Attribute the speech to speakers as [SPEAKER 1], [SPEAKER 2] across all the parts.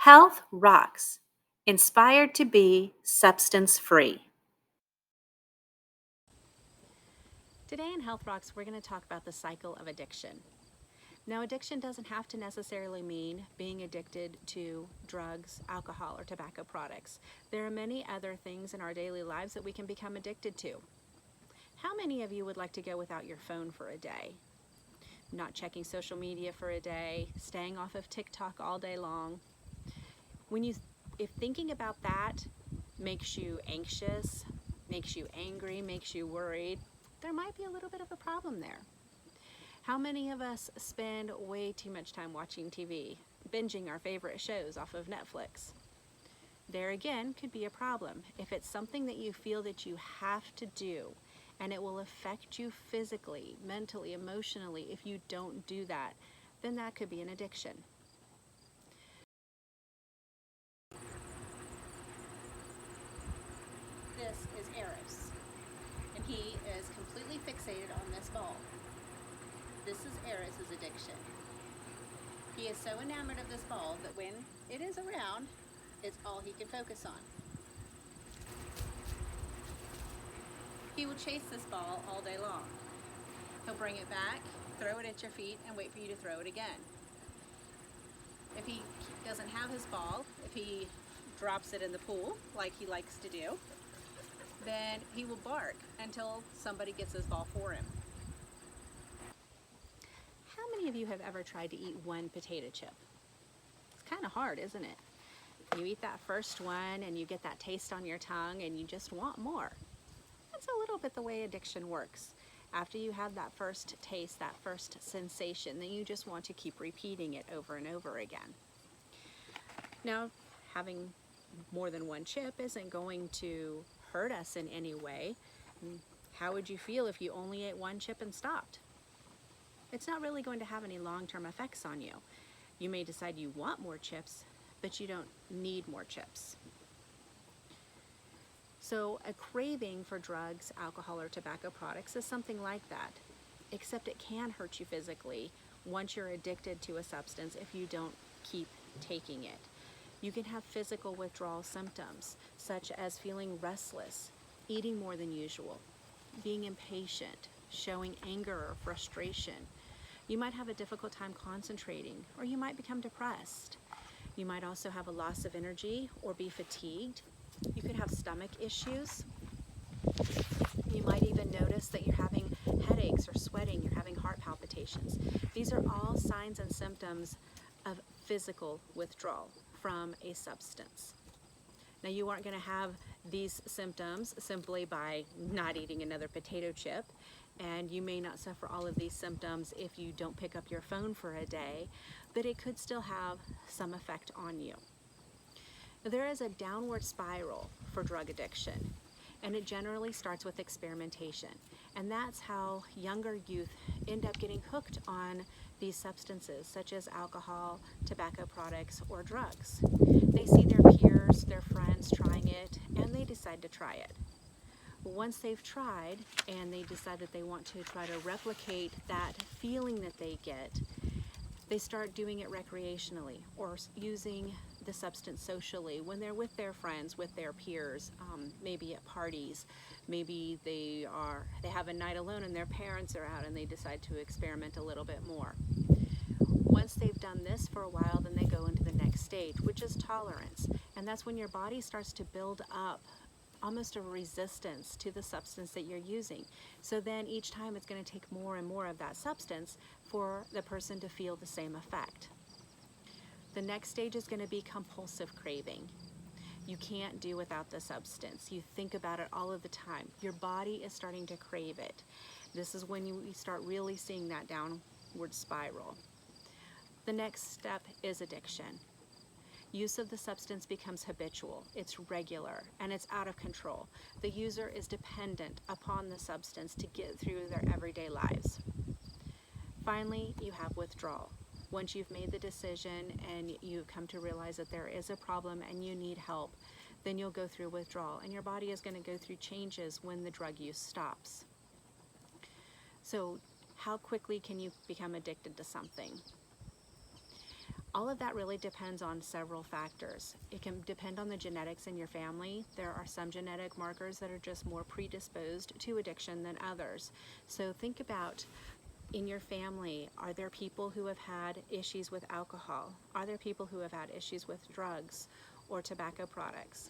[SPEAKER 1] Health rocks. Inspired to be substance free.
[SPEAKER 2] Today in Health Rocks, we're going to talk about the cycle of addiction. Now, addiction doesn't have to necessarily mean being addicted to drugs, alcohol, or tobacco products. There are many other things in our daily lives that we can become addicted to. How many of you would like to go without your phone for a day? Not checking social media for a day, staying off of TikTok all day long. If thinking about that makes you anxious, makes you angry, makes you worried, there might be a little bit of a problem there. How many of us spend way too much time watching TV, binging our favorite shows off of Netflix? There again could be a problem. If it's something that you feel that you have to do and it will affect you physically, mentally, emotionally if you don't do that, then that could be an addiction. This is Eris, and he is completely fixated on this ball. This is Eris's addiction. He is so enamored of this ball that when it is around, it's all he can focus on. He will chase this ball all day long. He'll bring it back, throw it at your feet, and wait for you to throw it again. If he doesn't have his ball, if he drops it in the pool like he likes to do, then he will bark until somebody gets his ball for him. How many of you have ever tried to eat one potato chip? It's kind of hard, isn't it? You eat that first one and you get that taste on your tongue and you just want more. That's a little bit the way addiction works. After you have that first taste, that first sensation, then you just want to keep repeating it over and over again. Now, having more than one chip isn't going to hurt us in any way. How would you feel if you only ate one chip and stopped? It's not really going to have any long-term effects on you. You may decide you want more chips, but you don't need more chips. So a craving for drugs, alcohol, or tobacco products is something like that, except it can hurt you physically once you're addicted to a substance if you don't keep taking it. You can have physical withdrawal symptoms, such as feeling restless, eating more than usual, being impatient, showing anger or frustration. You might have a difficult time concentrating, or you might become depressed. You might also have a loss of energy or be fatigued. You could have stomach issues. You might even notice that you're having headaches or sweating, you're having heart palpitations. These are all signs and symptoms of physical withdrawal from a substance. Now, you aren't going to have these symptoms simply by not eating another potato chip, and you may not suffer all of these symptoms if you don't pick up your phone for a day, but it could still have some effect on you. There is a downward spiral for drug addiction, and it generally starts with experimentation. And that's how younger youth end up getting hooked on these substances, such as alcohol, tobacco products, or drugs. They see their peers, their friends trying it, and they decide to try it. Once they've tried and they decide that they want to try to replicate that feeling that they get, they start doing it recreationally or using the substance socially when they're with their friends, with their peers, maybe at parties. Maybe they have a night alone and their parents are out and they decide to experiment a little bit more. Once they've done this for a while, then they go into the next stage, which is tolerance. And that's when your body starts to build up almost a resistance to the substance that you're using. So then each time it's going to take more and more of that substance for the person to feel the same effect. The next stage is going to be compulsive craving. You can't do without the substance. You think about it all of the time. Your body is starting to crave it. This is when you start really seeing that downward spiral. The next step is addiction. Use of the substance becomes habitual, it's regular, and it's out of control. The user is dependent upon the substance to get through their everyday lives. Finally, you have withdrawal. Once you've made the decision and you've come to realize that there is a problem and you need help, then you'll go through withdrawal, and your body is going to go through changes when the drug use stops. So, how quickly can you become addicted to something? All of that really depends on several factors. It can depend on the genetics in your family. There are some genetic markers that are just more predisposed to addiction than others. So think about, in your family, are there people who have had issues with alcohol? Are there people who have had issues with drugs or tobacco products?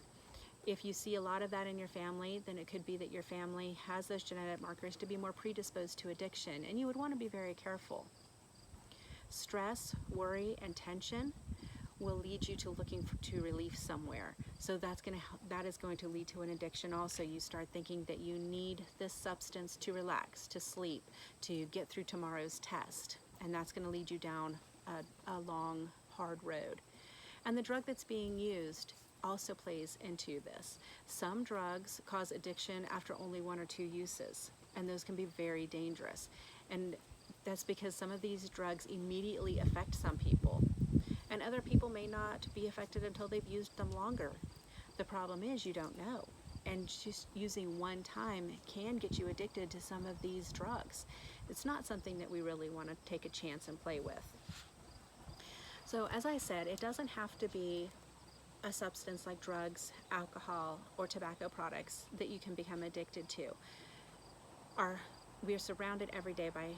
[SPEAKER 2] If you see a lot of that in your family, then it could be that your family has those genetic markers to be more predisposed to addiction, and you would want to be very careful. Stress, worry, and tension will lead you to looking to relief somewhere. So that is going to lead to an addiction also. You start thinking that you need this substance to relax, to sleep, to get through tomorrow's test. And that's going to lead you down a long, hard road. And the drug that's being used also plays into this. Some drugs cause addiction after only 1 or 2 uses, and those can be very dangerous. And that's because some of these drugs immediately affect some people, and other people may not be affected until they've used them longer. The problem is you don't know, and just using one time can get you addicted to some of these drugs. It's not something that we really want to take a chance and play with. So as I said, it doesn't have to be a substance like drugs, alcohol, or tobacco products that you can become addicted to. We are surrounded every day by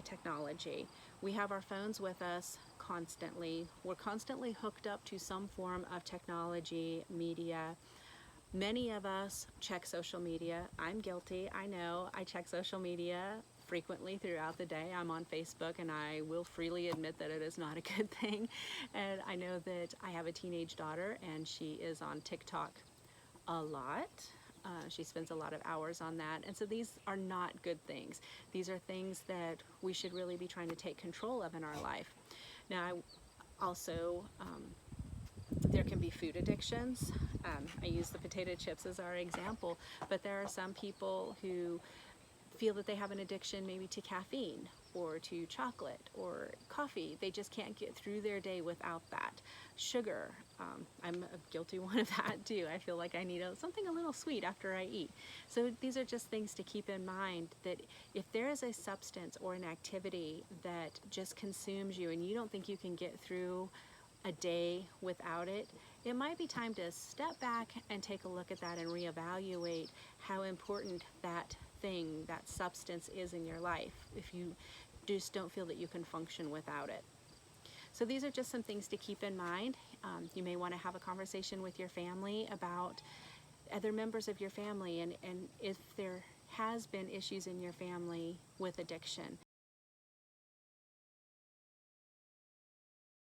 [SPEAKER 2] technology. We have our phones with us constantly. We're constantly hooked up to some form of technology, media. Many of us check social media. I'm guilty, I know. I check social media frequently throughout the day. I'm on Facebook, and I will freely admit that it is not a good thing. And I know that I have a teenage daughter, and she is on TikTok a lot. She spends a lot of hours on that. And so these are not good things. These are things that we should really be trying to take control of in our life. Now, there can be food addictions. I use the potato chips as our example, but there are some people who feel that they have an addiction maybe to caffeine or to chocolate or coffee. They just can't get through their day without that. Sugar, I'm a guilty one of that too. I feel like I need something a little sweet after I eat. So these are just things to keep in mind, that if there is a substance or an activity that just consumes you and you don't think you can get through a day without it, it might be time to step back and take a look at that and reevaluate how important that thing, that substance is in your life, if you just don't feel that you can function without it. So these are just some things to keep in mind. You may want to have a conversation with your family about other members of your family, and if there has been issues in your family with addiction,